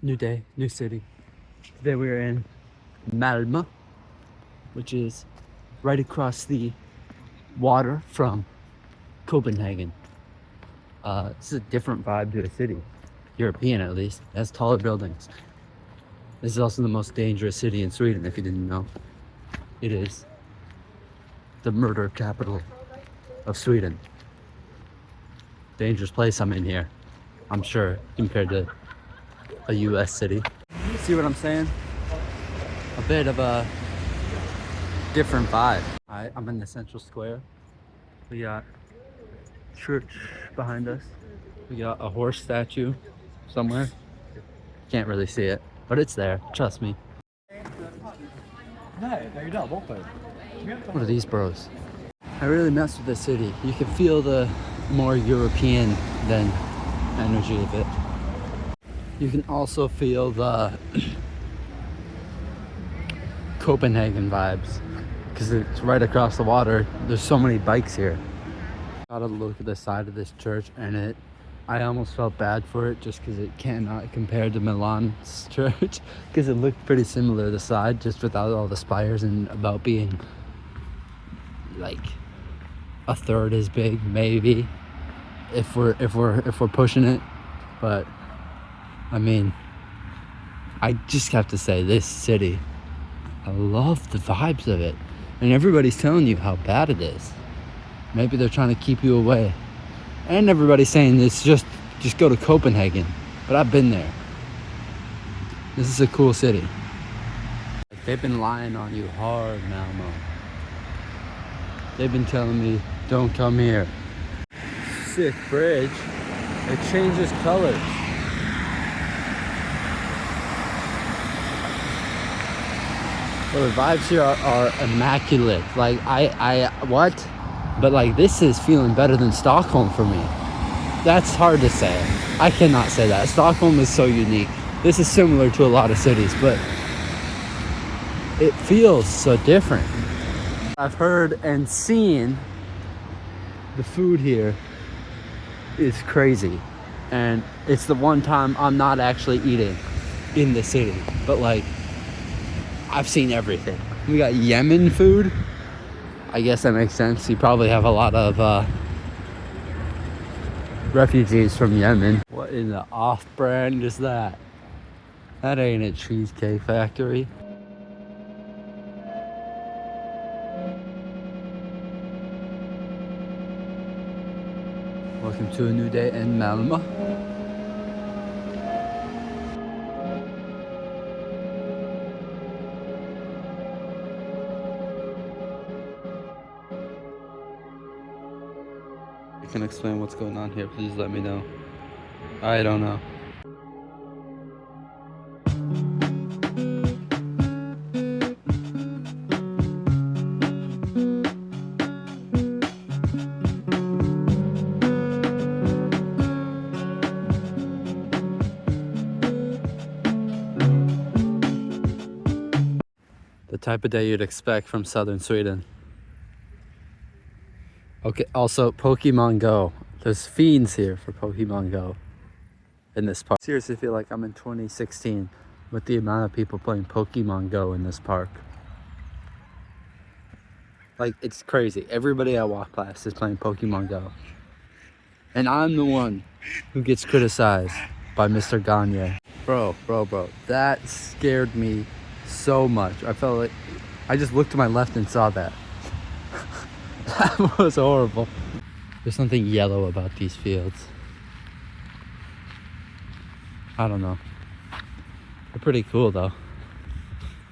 New day, new city. Today we're in Malmö, which is right across the water from Copenhagen. This is a different vibe to a city, European at least. It has taller buildings. This is also the most dangerous city in Sweden, if you didn't know. It is the murder capital of Sweden. Dangerous place I'm in here, I'm sure, compared to a US city. See what I'm saying? A bit of a different vibe. I'm in the central square. We got church behind us. We got a horse statue somewhere. Can't really see it, but it's there, trust me. What are these bros? I really mess with the city. You can feel the more European than energy of it. You can also feel the Copenhagen vibes because it's right across the water. There's so many bikes here. Gotta look at the side of this church, and I almost felt bad for it just because it cannot compare to Milan's church because it looked pretty similar, the side, just without all the spires and about being like a third as big, maybe, if we're pushing it. But I mean, I just have to say, this city, I love the vibes of it, and everybody's telling you how bad it is. Maybe they're trying to keep you away, and everybody's saying it's just go to Copenhagen, but I've been there. This is a cool city. They've been lying on you hard, Malmö. They've been telling me, don't come here. Sick bridge. It changes colors. Well, the vibes here are immaculate. Like, what? But like, this is feeling better than Stockholm for me. That's hard to say. I cannot say that. Stockholm is so unique. This is similar to a lot of cities, but it feels so different. I've heard and seen the food here is crazy. And it's the one time I'm not actually eating in the city. But like, I've seen everything. We got Yemen food. I guess that makes sense. You probably have a lot of refugees from Yemen. What in the off-brand is that? That ain't a Cheesecake Factory. Welcome to a new day in Malmö. If you can explain what's going on here, please let me know. I don't know. The type of day you'd expect from southern Sweden. Okay, also Pokemon Go. There's fiends here for Pokemon Go in this park. Seriously feel like I'm in 2016 with the amount of people playing Pokemon Go in this park. Like, it's crazy. Everybody I walk past is playing Pokemon Go. And I'm the one who gets criticized by Mr. Gagne. Bro. That scared me so much. I felt like I just looked to my left and saw that. That was horrible. There's something yellow about these fields. I don't know. They're pretty cool though.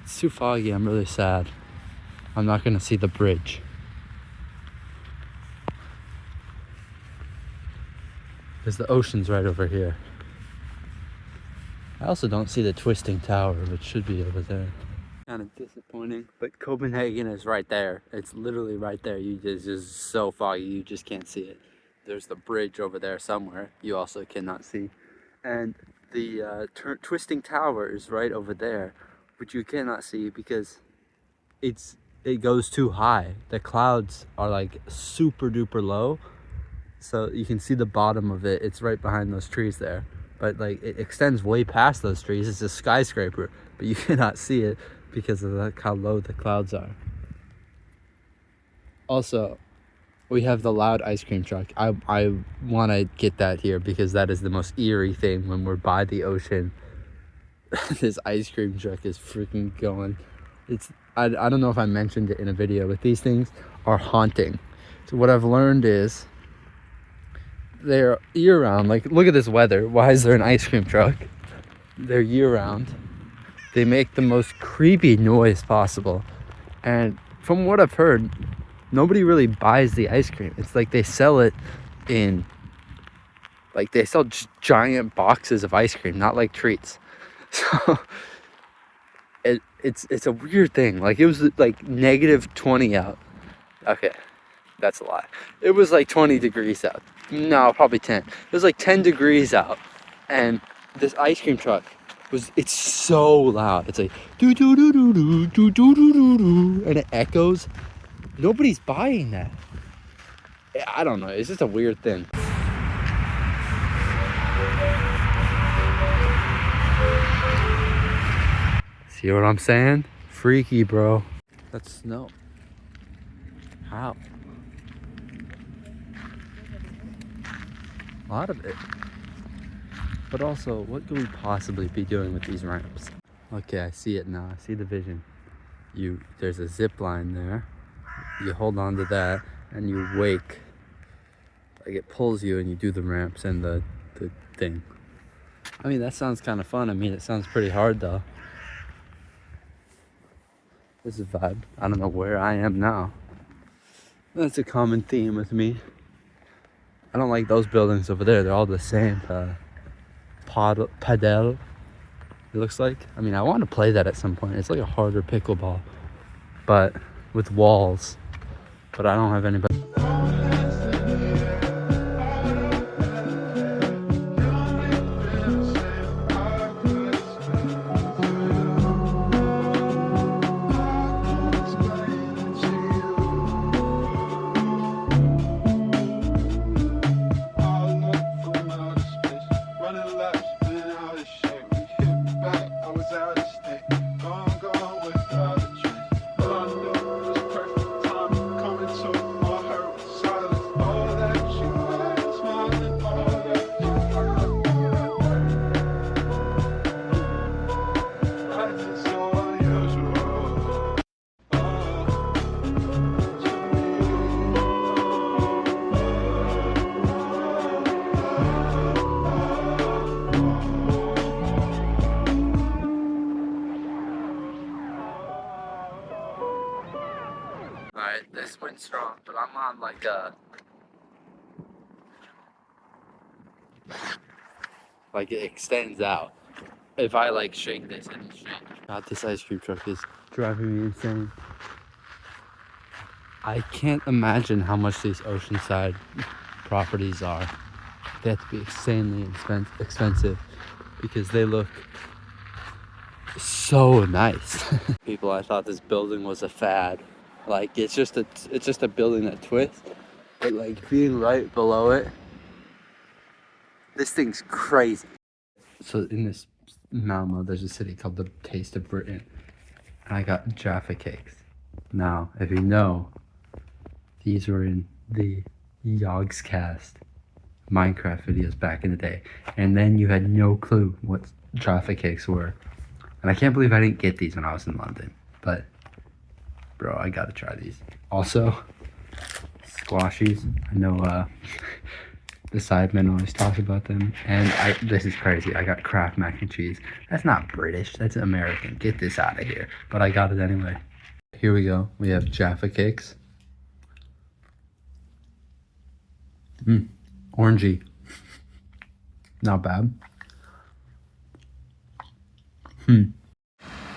It's too foggy. I'm really sad. I'm not gonna see the bridge. Because the ocean's right over here. I also don't see the twisting tower, which should be over there. Kind of disappointing, but Copenhagen is right there. It's literally right there. It's just so foggy, you just can't see it. There's the bridge over there somewhere you also cannot see, and the twisting tower is right over there, but you cannot see because it goes too high. The clouds are like super duper low, so you can see the bottom of it. It's right behind those trees there, but like it extends way past those trees. It's a skyscraper, but you cannot see it because of how low the clouds are. Also, we have the loud ice cream truck. I want to get that here because that is the most eerie thing when we're by the ocean. This ice cream truck is freaking going. I don't know if I mentioned it in a video, but these things are haunting. So what I've learned is they're year-round. Like, look at this weather. Why is there an ice cream truck? They're year-round. They make the most creepy noise possible. And from what I've heard, nobody really buys the ice cream. It's like they sell it in, like they sell giant boxes of ice cream, not like treats. So it's a weird thing. Like, it was like -20 out. Okay, that's a lie. It was like 20 degrees out. No, probably 10. It was like 10 degrees out, and this ice cream truck it's so loud. It's like do do do do do do do do do do, and it echoes. Nobody's buying that. I don't know. It's just a weird thing. See what I'm saying? Freaky, bro. That's snow. How? A lot of it. But also, what could we possibly be doing with these ramps? Okay, I see it now. I see the vision. There's a zip line there. You hold on to that and you wake. Like, it pulls you and you do the ramps and the thing. I mean, that sounds kind of fun. I mean, it sounds pretty hard though. This is a vibe. I don't know where I am now. That's a common theme with me. I don't like those buildings over there. They're all the same. Padel, it looks like. I mean, I want to play that at some point. It's like a harder pickleball, but with walls. But I don't have anybody. Alright, this went strong, but I'm on like it extends out. If I like shake this, it'll shake. God, this ice cream truck is driving me insane. I can't imagine how much these oceanside properties are. They have to be insanely expensive because they look so nice. People, I thought this building was a fad. Like, it's just a building that twists, but like being right below it, this thing's crazy. So in this Malmö, there's a city called the Taste of Britain, and I got Jaffa cakes. Now, if you know, these were in the Yogscast Minecraft videos back in the day, and then you had no clue what Jaffa cakes were. And I can't believe I didn't get these when I was in London, but bro, I gotta try these. Also, squashies. I know the Sidemen always talk about them, and this is crazy. I got Kraft mac and cheese. That's not British, that's American. Get this out of here. But I got it anyway. Here we go. We have Jaffa cakes. Orangey. Not bad.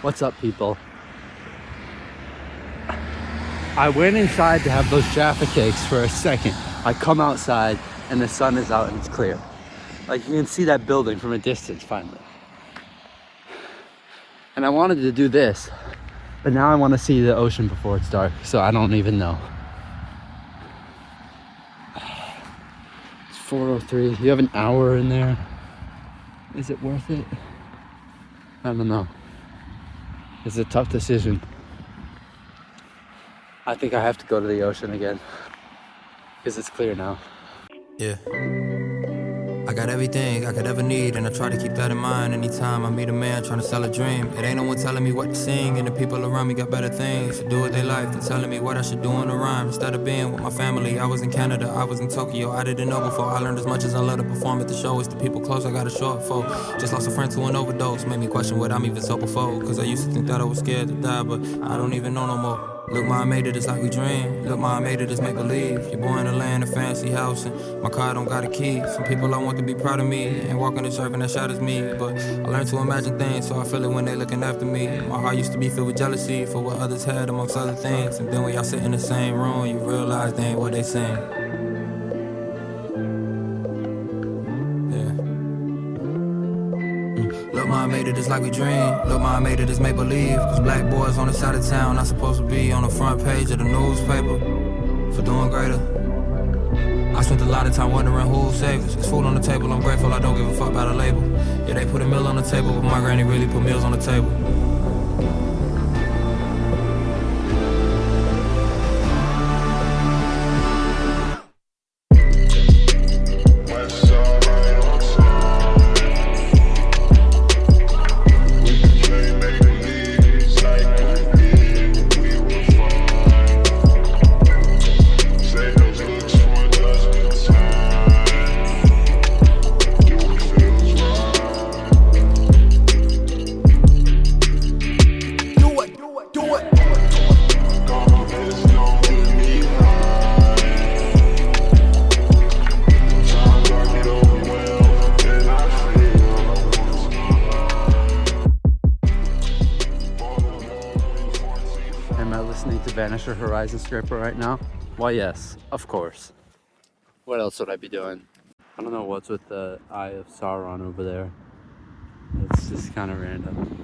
What's up, people? I went inside to have those Jaffa cakes for a second. I come outside and the sun is out and it's clear. Like, you can see that building from a distance finally. And I wanted to do this, but now I want to see the ocean before it's dark, so I don't even know. It's 4:03. You have an hour in there. Is it worth it? I don't know. It's a tough decision. I think I have to go to the ocean again because it's clear now. Yeah. I got everything I could ever need, and I try to keep that in mind anytime I meet a man trying to sell a dream. It ain't no one telling me what to sing, and the people around me got better things to do with their life than telling me what I should do in a rhyme. Instead of being with my family, I was in Canada, I was in Tokyo. I didn't know before. I learned as much as I love to perform at the show. It's the people close I gotta show up for. Just lost a friend to an overdose, made me question what I'm even so before. Cause I used to think that I was scared to die, but I don't even know no more. Look, ma, I made it, it's like we dream. Look, ma, I made it, it's make believe. You're born in a land of fancy house, and my car don't got a key. Some people I want to be proud of me, and walking this earth and that shatters me. But I learned to imagine things, so I feel it when they looking after me. My heart used to be filled with jealousy for what others had, amongst other things. And then when y'all sit in the same room, you realize they ain't what they saying. Look, ma, I made it, it's like we dream. Look, ma, I made it, it's make believe. Cause black boys on the side of town not supposed to be on the front page of the newspaper for doing greater. I spent a lot of time wondering who'll save us. It's food on the table, I'm grateful, I don't give a fuck about a label. Yeah, they put a meal on the table, but my granny really put meals on the table. Vanisher Horizon Stripper right now? Why, yes, of course. What else would I be doing? I don't know what's with the Eye of Sauron over there. It's just kind of random.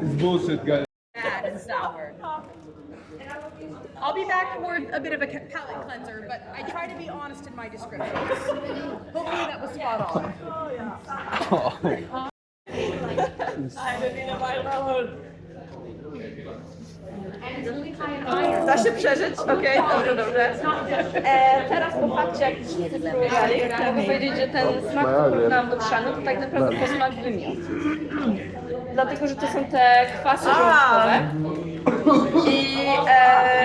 It's bullshit, guys. Bad and sour. I'll be back for a bit of a palate cleanser, but I try to be honest in my descriptions. Hopefully that was spot on. Da się przeżyć, okej, dobrze, dobrze. Teraz po fakcie, jak wszyscy spróbowali, mogę powiedzieć, że ten smak, który nam dotrzano, to tak naprawdę posmak wymiot. Dlatego, że to są te kwasy żołądkowe. I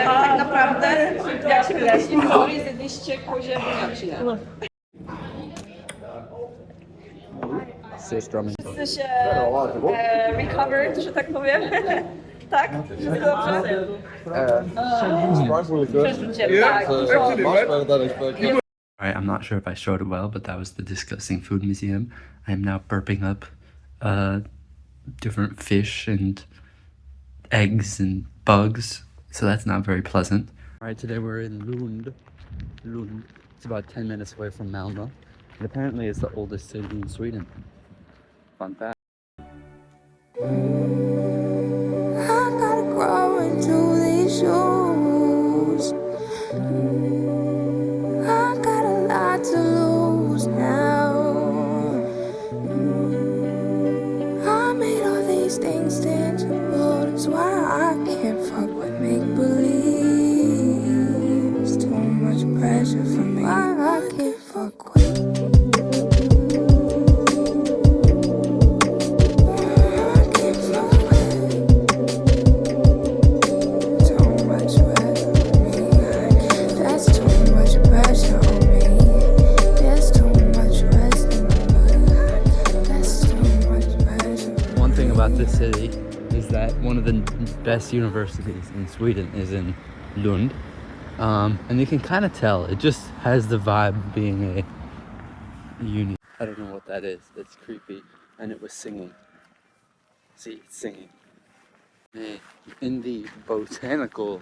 tak naprawdę, jak się wyjaśni, to zjedliście kozie wymiociny. Wszyscy się recovered, że tak powiem. Tak? Wszystko dobrze? Alright, I'm not sure if I showed it well, but that was the disgusting food museum. I am now burping up different fish and eggs and bugs, so that's not very pleasant. Alright, today we're in Lund. Lund. It's about 10 minutes away from Malmö. And apparently it's the oldest city in Sweden. Fun fact. Shoes. I got a lot to lose now. I made all these things tangible. That's why I can't fuck with make believe. It's too much pressure for me. Why I can't fuck with. This city is that one of the best universities in Sweden is in Lund, and you can kind of tell it just has the vibe of being a uni. I don't know what that is. It's creepy, and it was singing. See, it's singing. In the botanical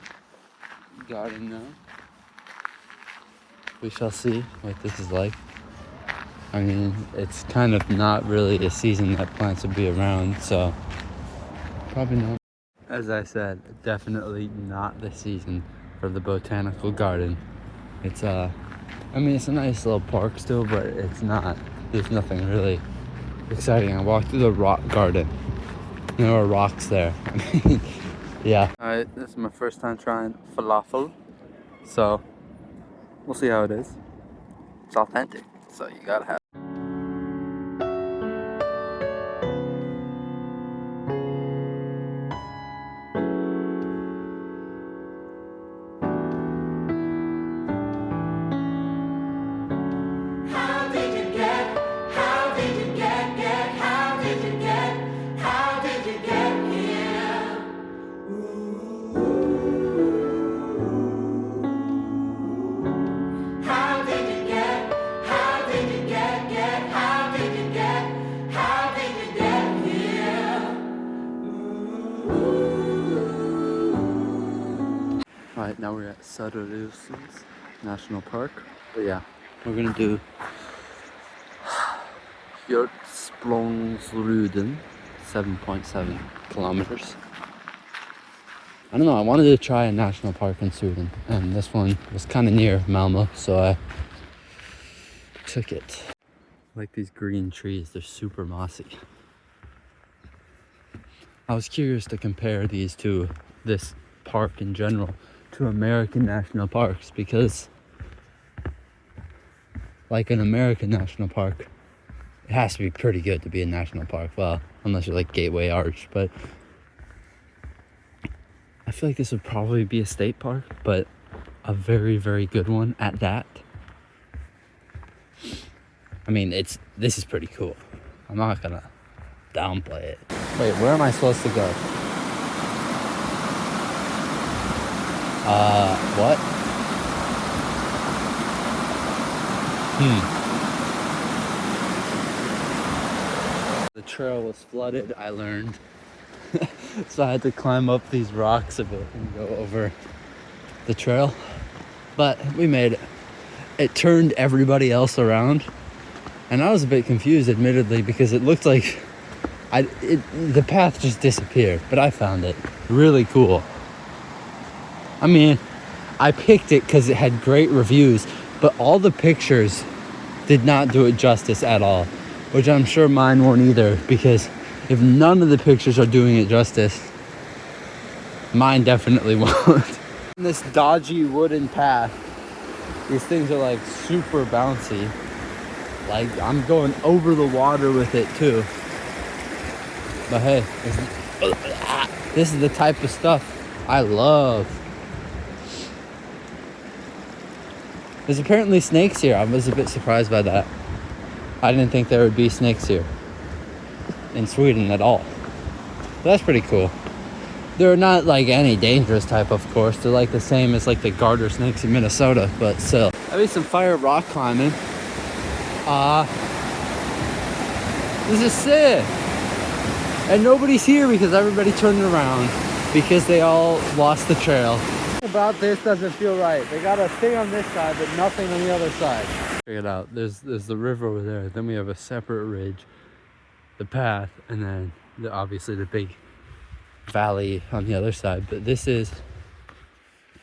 garden now. We shall see what this is like. I mean, it's kind of not really a season that plants would be around, so probably not. As I said, definitely not the season for the botanical garden. It's I mean, it's a nice little park still, but it's not, there's nothing really exciting. I walked through the rock garden. There are rocks there. I mean, yeah. Alright, this is my first time trying falafel, so we'll see how it is. It's authentic, so you gotta have it. Alright, now we're at Söderåsen National Park. But yeah, we're gonna do Lund, 7.7 kilometers. I don't know, I wanted to try a national park in Sweden, and this one was kind of near Malmö, so I took it. Like these green trees, they're super mossy. I was curious to compare these to this park in general to American national parks, because like an American national park, it has to be pretty good to be a national park. Well, unless you're like Gateway Arch, but I feel like this would probably be a state park, but a very, very good one at that. I mean, this is pretty cool. I'm not gonna downplay it. Wait, where am I supposed to go? What? The trail was flooded, I learned. So I had to climb up these rocks a bit and go over the trail. But we made it. It turned everybody else around. And I was a bit confused, admittedly, because it looked like the path just disappeared. But I found it. Really cool. I mean, I picked it because it had great reviews, but all the pictures did not do it justice at all, which I'm sure mine won't either, because if none of the pictures are doing it justice, mine definitely won't. This dodgy wooden path, these things are like super bouncy. Like, I'm going over the water with it too. But hey, this is the type of stuff I love. There's apparently snakes here. I was a bit surprised by that. I didn't think there would be snakes here in Sweden at all. But that's pretty cool. They're not like any dangerous type, of course. They're like the same as like the garter snakes in Minnesota, but still. I mean, some fire rock climbing. This is sick. And nobody's here because everybody turned around because they all lost the trail. About this doesn't feel right. They got a thing on this side, but nothing on the other side. Check it out. There's the river over there. Then we have a separate ridge, the path, and then obviously the big valley on the other side. But this is,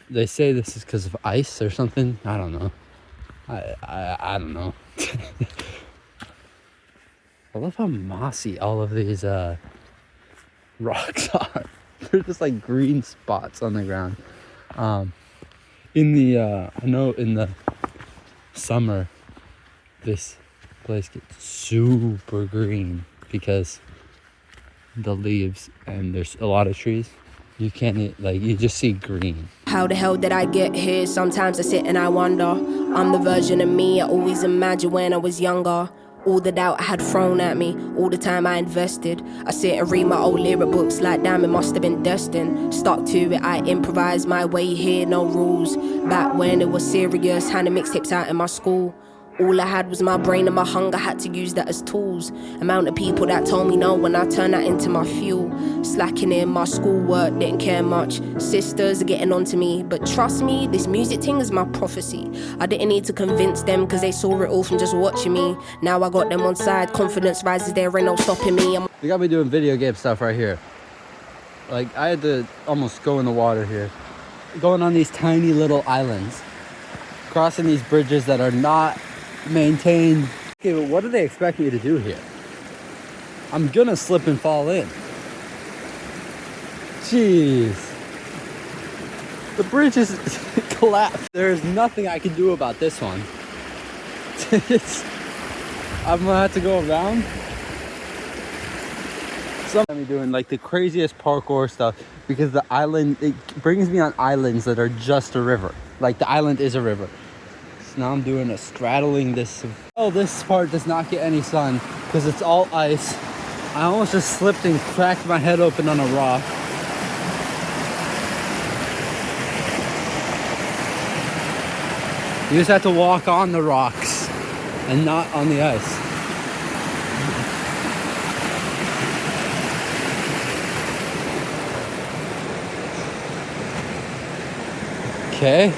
they say this is because of ice or something. I don't know. I don't know. I love how mossy all of these rocks are. They're just like green spots on the ground. I know in the summer this place gets super green because the leaves, and there's a lot of trees. You can't, like, you just see green. How the hell did I get here? Sometimes I sit and I wonder. I'm the version of me I always imagined when I was younger. All the doubt I had thrown at me, all the time I invested. I sit and read my old lyric books like damn, it must have been destined. Stuck to it, I improvised my way here, no rules. Back when it was serious, handing mixtapes out in my school. All I had was my brain and my hunger, had to use that as tools. Amount of people that told me no when I turned that into my fuel. Slacking in my schoolwork, didn't care much. Sisters are getting on to me, but trust me, this music thing is my prophecy. I didn't need to convince them, cause they saw it all from just watching me. Now I got them on side, confidence rises, there ain't no stopping me. They got me doing video game stuff right here. Like, I had to almost go in the water here. Going on these tiny little islands. Crossing these bridges that are not maintained. Okay, but what do they expect me to do here? I'm gonna slip and fall in. Jeez. The bridge is collapsed. There's nothing I can do about this one. I'm gonna have to go around. I'm doing like the craziest parkour stuff because the island, it brings me on islands that are just a river. Like the island is a river. So now I'm doing a straddling this. Oh, this part does not get any sun because it's all ice. I almost just slipped and cracked my head open on a rock. You just have to walk on the rocks and not on the ice. Okay,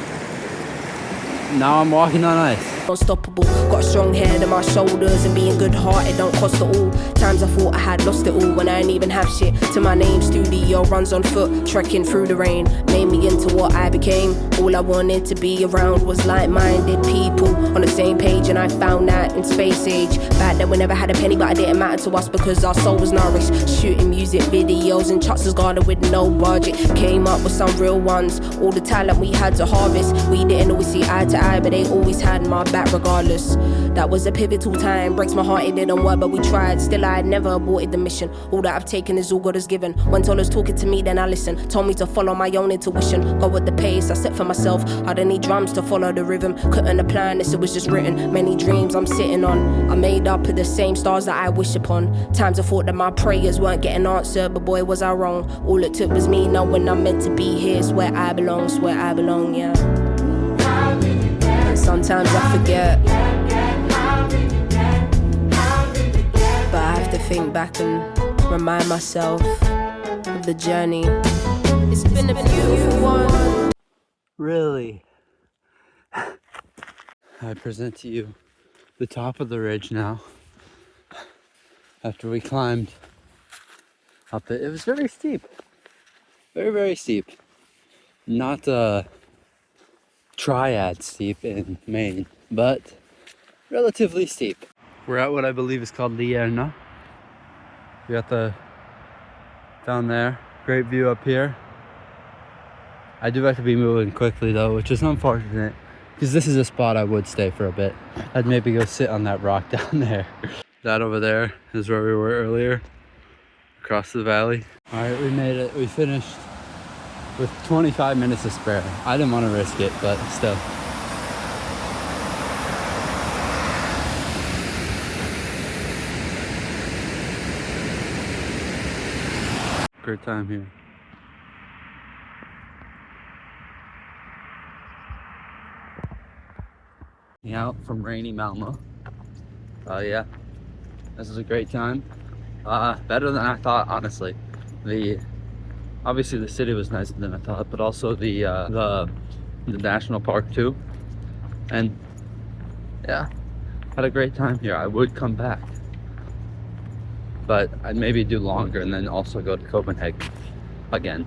now I'm walking on ice. Unstoppable, got a strong head on my shoulders, and being good hearted don't cost it all. Times I thought I had lost it all when I ain't even have shit to my name. Studio runs on foot, trekking through the rain, made me into what I became. All I wanted to be around was like-minded people on the same page, and I found that in space age. Back then we never had a penny, but it didn't matter to us because our soul was nourished. Shooting music videos in Chuck's garden with no budget, came up with some real ones. All the talent we had to harvest, we didn't always see eye to eye, but they always had my back regardless. That was a pivotal time, breaks my heart it didn't work, but we tried. Still I had never aborted the mission. All that I've taken is all God has given. When Toller's talking to me then I listen, told me to follow my own intuition, go with the pace I set for myself. I didn't need drums to follow the rhythm, couldn't have planned this, it was just written. Many dreams I'm sitting on, I made up of the same stars that I wish upon. Times I thought that my prayers weren't getting answered, but boy was I wrong. All it took was me knowing I'm meant to be here. It's where I belong, it's where I belong, yeah. Sometimes I forget, but I have to think back and remind myself of the journey. It's been a beautiful one. Really? I present to you the top of the ridge now. After we climbed up it, it was very steep. Very, very steep. Not triad steep in Maine, but relatively steep. We're at what I believe is called Lierna. We got the down there, great view up here. I do have to be moving quickly though, which is unfortunate because this is a spot I would stay for a bit. I'd maybe go sit on that rock down there. That over there is where we were earlier, across the valley. All right, we made it. We finished with 25 minutes to spare. I didn't want to risk it, but still. Great time here. Out from rainy Malmö. Yeah, this is a great time. Better than I thought, honestly. Obviously the city was nicer than I thought, but also the national park too. And yeah, had a great time here. I would come back, but I'd maybe do longer and then also go to Copenhagen again.